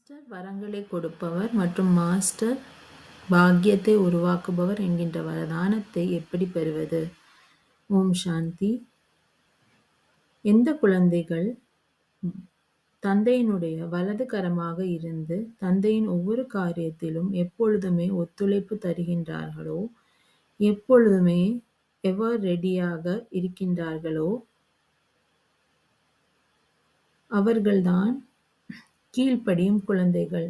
Master வரங்களைக் கொடுப்பவர் மற்றும் master பாக்கியத்தை உருவாக்குபவர் என்கின்ற வரதானத்தை எப்படி பெறுவது? ஓம் சாந்தி. எந்த குழந்தைகள் தந்தையினுடைய வலது கரமாக இருந்து தந்தையின் ஒவ்வொரு காரியத்திலும் எப்பொழுதுமே ஒத்துழைப்பு தருகின்றார்களோ, எப்பொழுதுமே எவர் ரெடியாக இருக்கின்றார்களோ, அவர்கள்தான் கீழ்ப்படியும் குழந்தைகள்.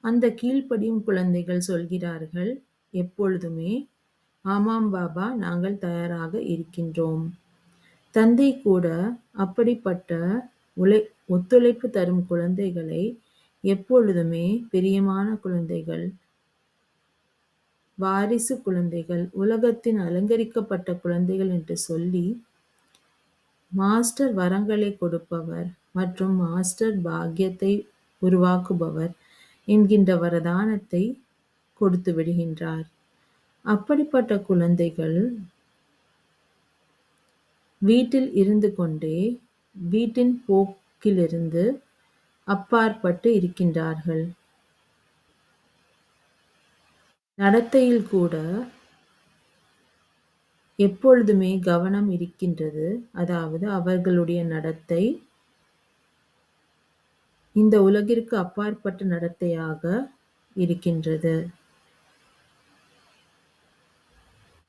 அந்த கீழ்ப்படியும் குழந்தைகள் சொல்கிறார்கள் எப்பொழுதுமே, ஆமாம் பாபா, நாங்கள் தயாராக இருக்கின்றோம். தந்தை கூட அப்படிப்பட்ட ஒத்துழைப்பு தரும் குழந்தைகளை எப்பொழுதுமே பிரியமான குழந்தைகள், வாரிசு குழந்தைகள், உலகத்தின் அலங்கரிக்கப்பட்ட குழந்தைகள் என்று சொல்லி மாஸ்டர் வரங்களை கொடுப்பவர் மற்றும் மாஸ்டர் பாக்கியத்தை உருவாக்குபவர் என்கின்ற வரதானத்தை கொடுத்து விடுகின்றார். அப்படிப்பட்ட குழந்தைகள் வீட்டில் இருந்து கொண்டே வீட்டின் போக்கிலிருந்து அப்பாற்பட்டு இருக்கின்றார்கள். நடத்தையில் கூட எப்பொழுதுமே கவனம் இருக்கின்றது. அதாவது அவர்களுடைய நடத்தை இந்த உலகிற்கு அப்பாற்பட்ட நடத்தையாக இருக்கின்றது.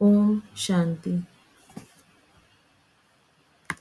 ஓம் சாந்தி.